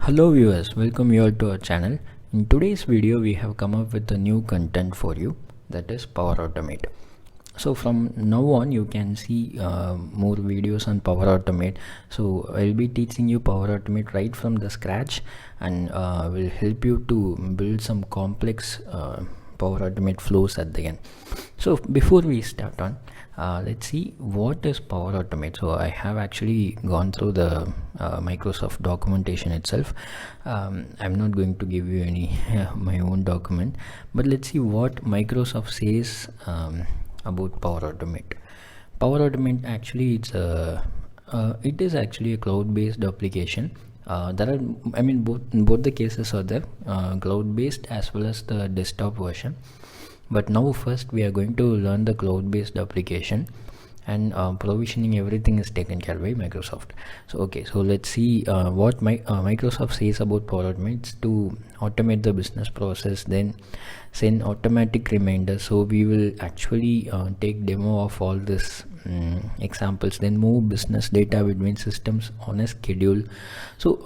Hello viewers, welcome you all to our channel. In today's video we have come up with a new content for you, that is Power Automate. So from now on you can see more videos on Power Automate. So I'll be teaching you Power Automate right from the scratch, and will help you to build some complex Power Automate flows at the end. So before we start on, let's see what is Power Automate. So I have actually gone through the Microsoft documentation itself. I'm not going to give you any my own document, but let's see what Microsoft says about Power Automate. Power Automate actually it is actually a cloud-based application. There are, both the cases are there, cloud-based as well as the desktop version. But now first we are going to learn the cloud-based application, and provisioning everything is taken care by Microsoft. So let's see what Microsoft says about Power Automate. To automate the business process, then send automatic reminders. So we will actually take demo of all this examples, then move business data between systems on a schedule. So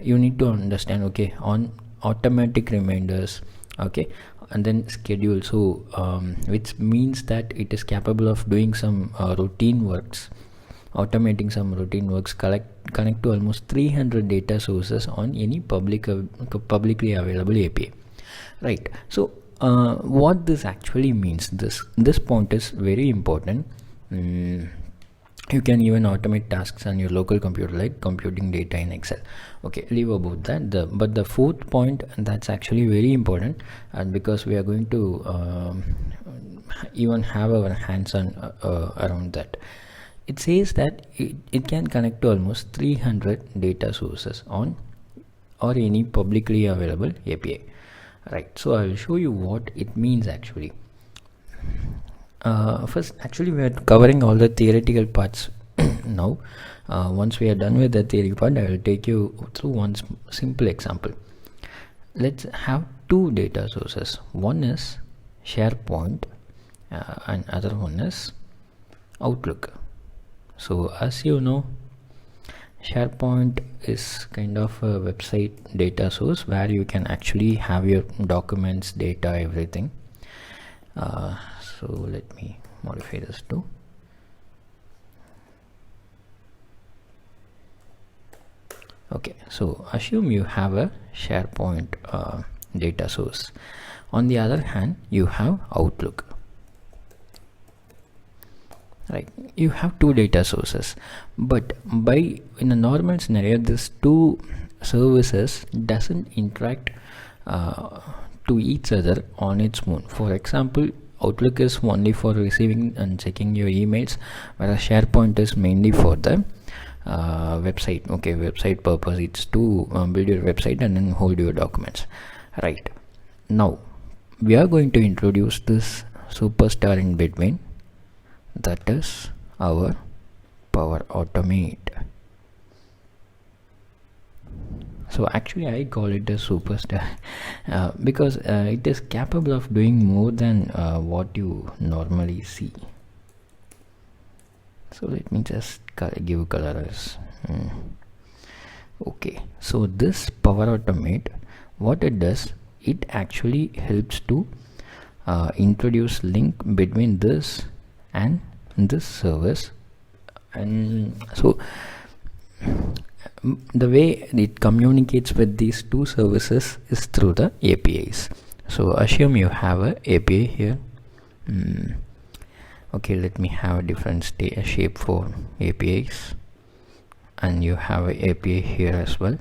you need to understand, okay, on automatic reminders, okay, and then schedule. So which means that it is capable of doing some routine works, automating some routine works, connect to almost 300 data sources on any publicly available API, right? So what this actually means, this point is very important. You can even automate tasks on your local computer, like computing data in Excel. Okay, leave about that. But the fourth point, that's actually very important, and because we are going to even have our hands on around that. It says that it can connect to almost 300 data sources on or any publicly available API, right? So I will show you what it means actually. First, actually we are covering all the theoretical parts now. Once we are done with the theory part, I will take you through one simple example. Let's have two data sources. One is SharePoint and other one is Outlook. So as you know, SharePoint is kind of a website data source where you can actually have your documents, data, everything. So let me modify this too. Okay, so assume you have a SharePoint data source. On the other hand, you have Outlook, right? You have two data sources, but in a normal scenario, these two services doesn't interact to each other on its own. For example, Outlook is only for receiving and checking your emails, whereas SharePoint is mainly for the website. Okay, website purpose, it's to build your website and then hold your documents, right? Now we are going to introduce this superstar in between, that is our Power Automate. So actually I call it a superstar because it is capable of doing more than what you normally see. So let me just give colors. Okay, so this Power Automate, what it does, it actually helps to introduce link between this and this service. And so the way it communicates with these two services is through the APIs. So assume you have a API here. Okay, let me have a different shape for APIs, and you have a API here as well.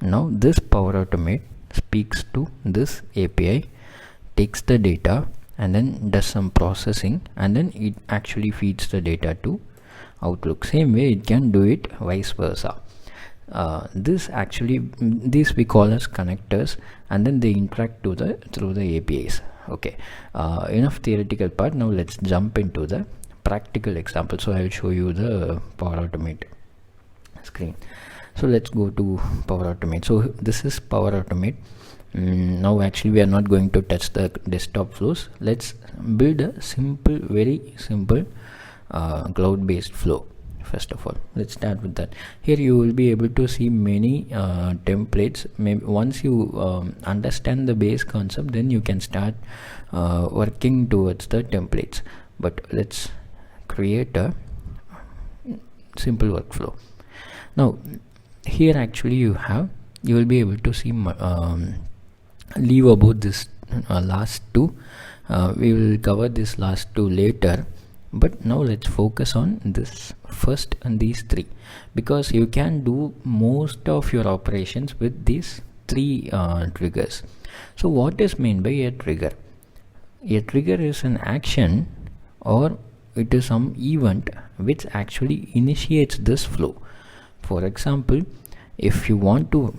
Now this Power Automate speaks to this API, takes the data and then does some processing, and then it actually feeds the data to Outlook. Same way it can do it vice versa. These we call as connectors, and then they interact through the APIs. Okay, enough theoretical part. Now let's jump into the practical example. So I will show you the Power Automate screen. So let's go to Power Automate. So this is Power Automate. Now actually we are not going to touch the desktop flows. Let's build a very simple cloud-based flow. First of all, let's start with that. Here you will be able to see many templates. Maybe once you understand the base concept, then you can start working towards the templates. But let's create a simple workflow. Now here actually you will be able to see leave about this last two. We will cover this last two later, but now let's focus on this first and these three, because you can do most of your operations with these three triggers. So what is meant by a trigger? A trigger is an action, or it is some event which actually initiates this flow. For example, if you want to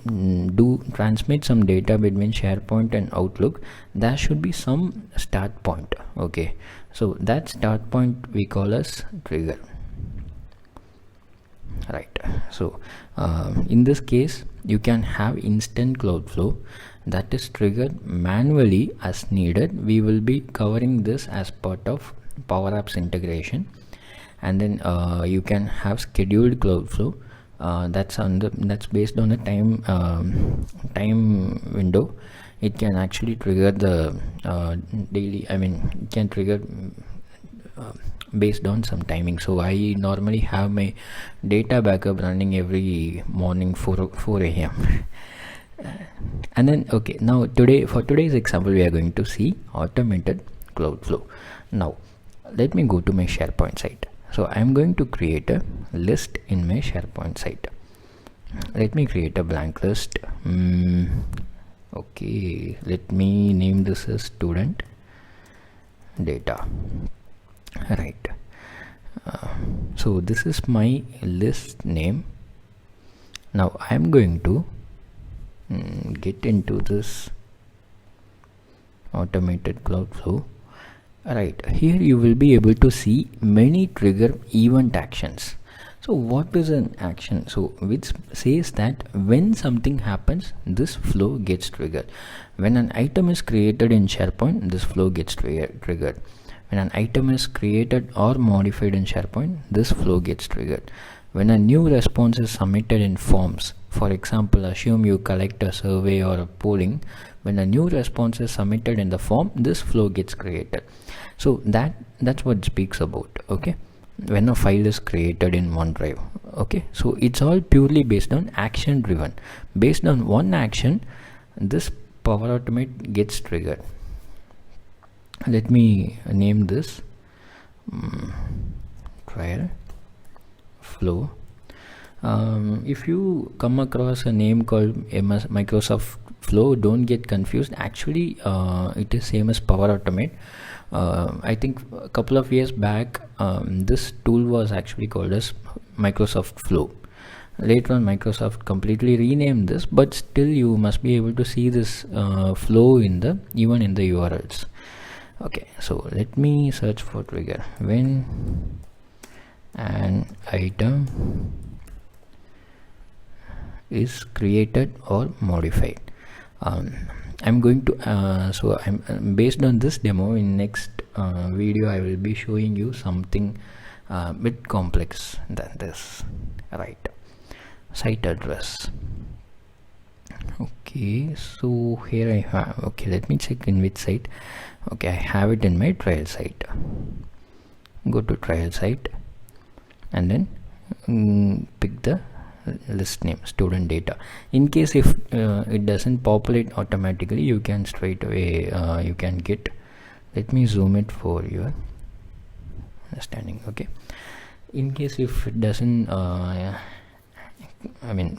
transmit some data between SharePoint and Outlook, there should be some start point. Okay, so that start point we call as trigger, right? So in this case you can have instant cloud flow that is triggered manually as needed. We will be covering this as part of Power Apps integration. And then you can have scheduled cloud flow. That's based on a time window. It can actually trigger the daily, it can trigger based on some timing. So I normally have my data backup running every morning 4 a.m. And then okay, now for today's example we are going to see automated cloud flow. Now let me go to my SharePoint site. So I'm going to create a list in my SharePoint site. Let me create a blank list. Okay, let me name this as student data, right? So this is my list name. Now I'm going to get into this automated cloud flow. Right, here you will be able to see many trigger event actions. So what is an action? So which says that when something happens, this flow gets triggered. When an item is created in SharePoint, this flow gets triggered. When an item is created or modified in SharePoint, this flow gets triggered. When a new response is submitted in forms, for example, assume you collect a survey or a polling, when a new response is submitted in the form, this flow gets created. So that's what it speaks about. Okay, when a file is created in OneDrive. Okay, so it's all purely based on action driven. Based on one action, this Power Automate gets triggered. Let me name this trial flow. If you come across a name called Microsoft Flow, don't get confused. Actually it is same as Power Automate. I think a couple of years back this tool was actually called as Microsoft Flow. Later on Microsoft completely renamed this, but still you must be able to see this flow even in the URLs. Okay, so let me search for trigger. When an item is created or modified. I'm going to so I'm based on this demo, in next video I will be showing you something bit complex than this, right? Site address. Okay, so here I have, okay, let me check in which site. Okay, I have it in my trial site. Go to trial site and then pick the list name, student data. In case if it doesn't populate automatically, you can straight away you can get, let me zoom it for your understanding. Okay, in case if it doesn't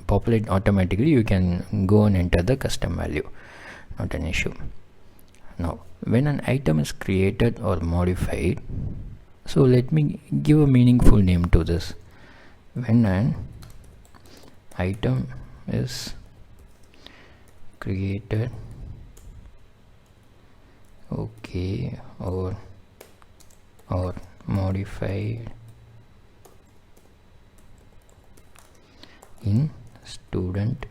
populate automatically, you can go and enter the custom value, not an issue. Now when an item is created or modified, so let me give a meaningful name to this. When an item is created, okay, or modified in student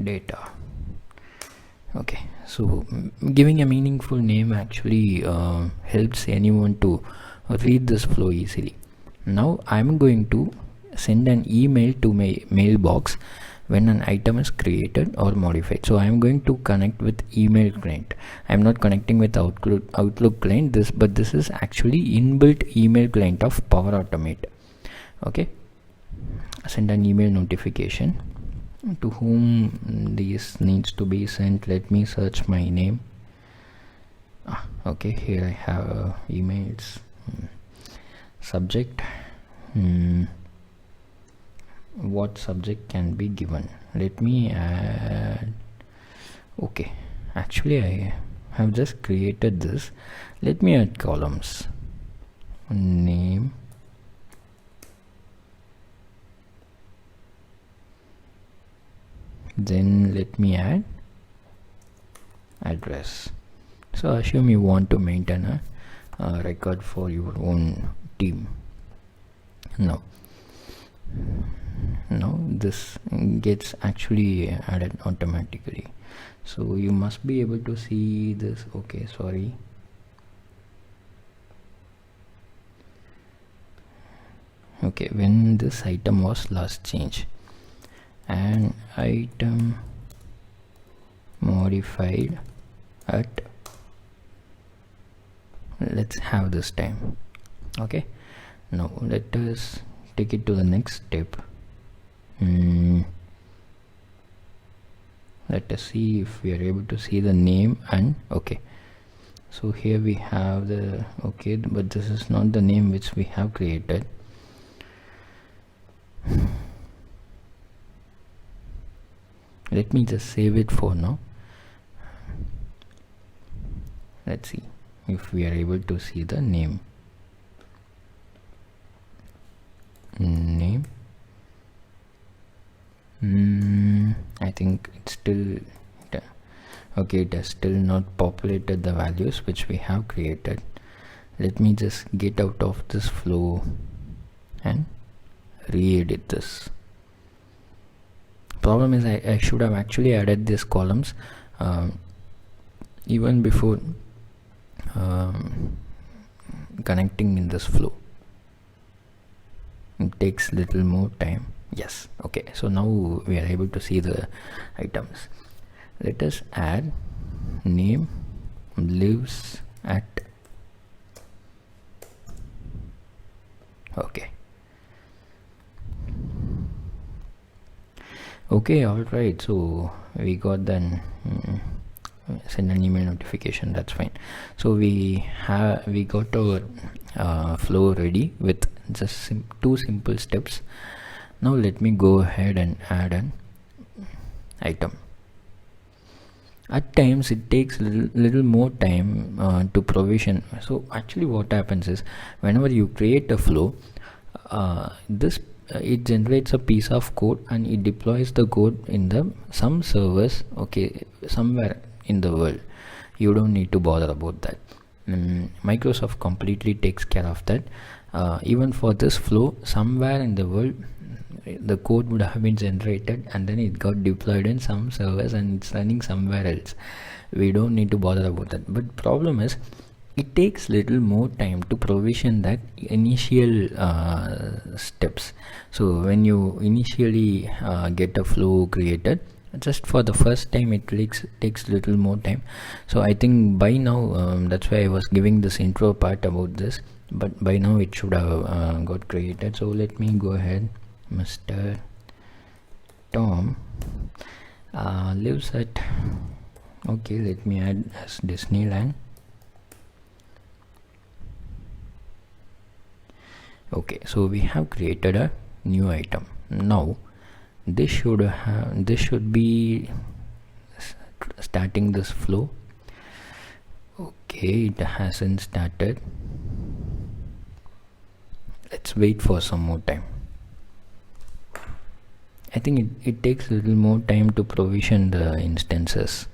data. Okay, so giving a meaningful name actually helps anyone to read this flow easily. Now I'm going to send an email to my mailbox when an item is created or modified. So I'm going to connect with email client. I'm not connecting with Outlook client, but this is actually inbuilt email client of Power Automate. Okay, send an email notification. To whom this needs to be sent, let me search my name. Okay, here I have emails. Subject, what subject can be given? Let me add. Okay, actually I have just created this. Let me add columns. Name, then let me add address. So assume you want to maintain a record for your own team. Now this gets actually added automatically, so you must be able to see this. Okay, sorry. Okay, when this item was last changed, and item modified at, let's have this time. Okay, now let us take it to the next step. Let us see if we are able to see the name. And okay, so here we have the, okay, but this is not the name which we have created. Let me just save it for now. Let's see if we are able to see the name. I think it's still okay, it has still not populated the values which we have created. Let me just get out of this flow and re-edit this. Problem is I should have actually added these columns even before connecting in this flow. It takes little more time. Yes, okay, so now we are able to see the items. Let us add name lives at. Okay, all right, so we got then send an email notification, that's fine. So we got our flow ready with just two simple steps. Now let me go ahead and add an item. At times it takes little more time to provision. So actually what happens is, whenever you create a flow, it generates a piece of code and it deploys the code in some servers, okay, somewhere in the world. You don't need to bother about that. Microsoft completely takes care of that. Even for this flow, somewhere in the world the code would have been generated and then it got deployed in some servers and it's running somewhere else. We don't need to bother about that. But problem is, it takes little more time to provision that initial steps. So when you initially get a flow created, just for the first time it takes little more time. So I think by now, that's why I was giving this intro part about this, but by now it should have got created. So let me go ahead. Mr. Tom lives at, okay, let me add as Disneyland. Okay, so we have created a new item. Now this should be starting this flow. Okay, it hasn't started. Let's wait for some more time. I think it takes a little more time to provision the instances.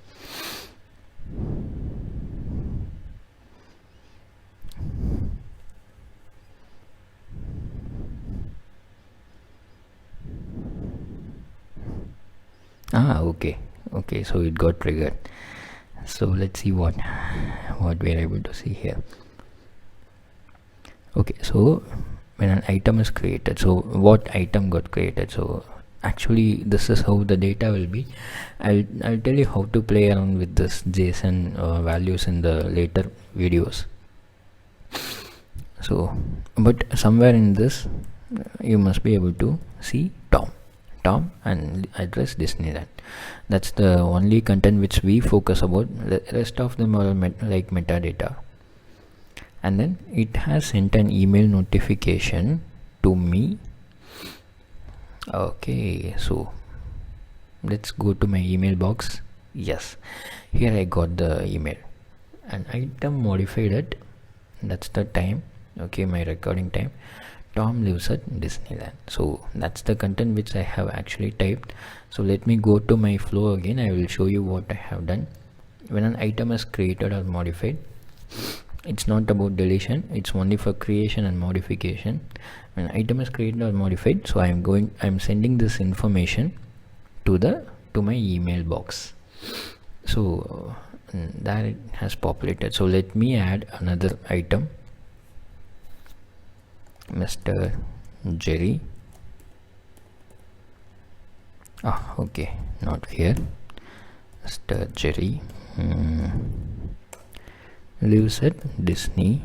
Okay, so it got triggered. So let's see what we are able to see here. Okay, so when an item is created. So what item got created? So actually this is how the data will be. I'll tell you how to play around with this JSON values in the later videos. So but somewhere in this you must be able to see Tom and address Disneyland. That's the only content which we focus about. The rest of them are like metadata. And then it has sent an email notification to me. Okay, so let's go to my email box. Yes, here I got the email. An item modified at, that's the time, okay, my recording time. Tom lives at Disneyland. So that's the content which I have actually typed. So let me go to my flow again. I will show you what I have done. When an item is created or modified, it's not about deletion, it's only for creation and modification. When an item is created or modified, so I'm sending this information to my email box. So that it has populated. So let me add another item, Mr. Jerry. Okay, not here. Mr. Jerry lives at Disneyland.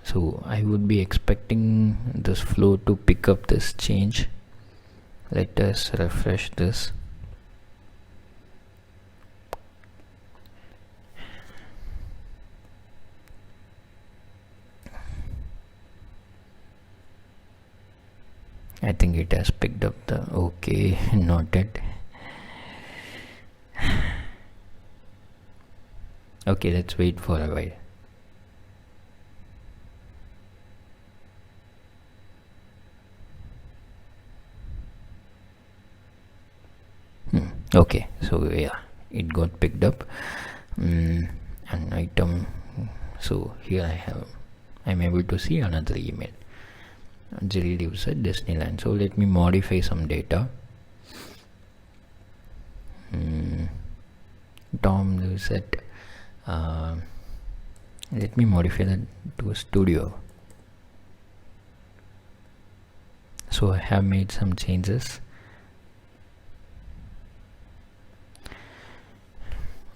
So I would be expecting this flow to pick up this change. Let us refresh this. I think it has picked up the, okay, not yet. Okay, let's wait for a while. Okay, so yeah, it got picked up. An item. So here I'm able to see another email. Jerry lives at Disneyland. So let me modify some data. Tom lives at let me modify that to a studio. So I have made some changes.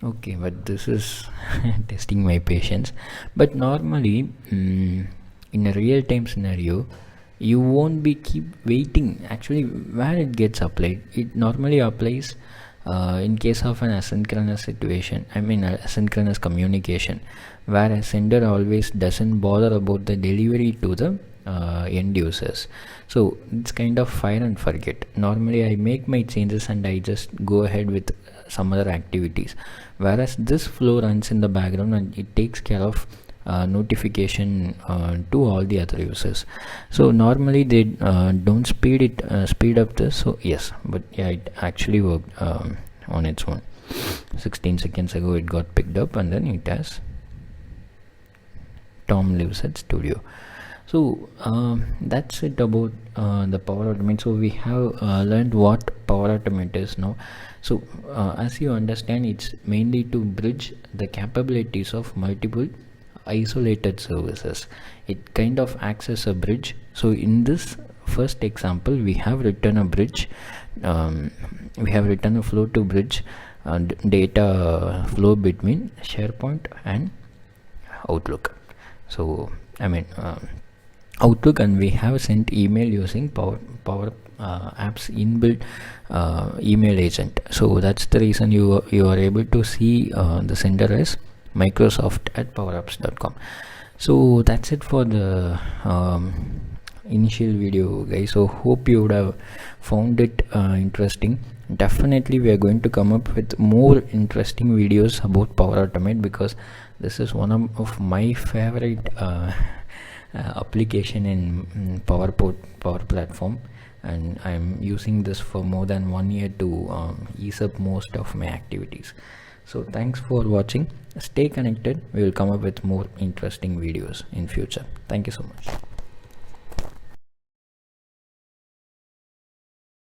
Okay, but this is testing my patience. But normally in a real-time scenario, you won't be keep waiting. Actually, where it gets applied, it normally applies in case of an asynchronous situation, I mean asynchronous communication, where a sender always doesn't bother about the delivery to the end users. So it's kind of fire and forget. Normally I make my changes and I just go ahead with some other activities, whereas this flow runs in the background and it takes care of notification to all the other users. So normally they don't speed up this. So yes, but yeah, it actually worked on its own. 16 seconds ago it got picked up, and then it has Tom lives at studio. So that's it about the Power Automate. So we have learned what Power Automate is now. So as you understand, it's mainly to bridge the capabilities of multiple isolated services. It kind of acts as a bridge. So in this first example, we have written a bridge. We have written a flow to bridge data flow between SharePoint and Outlook. So I mean Outlook, and we have sent email using Power Apps inbuilt email agent. So that's the reason you are able to see the sender as Microsoft at powerapps.com. So that's it for the initial video, guys. So hope you would have found it interesting. Definitely we are going to come up with more interesting videos about Power Automate, because this is one of my favorite application in Power Platform, and I'm using this for more than 1 year to ease up most of my activities. So thanks for watching. Stay connected. We will come up with more interesting videos in future. Thank you so much.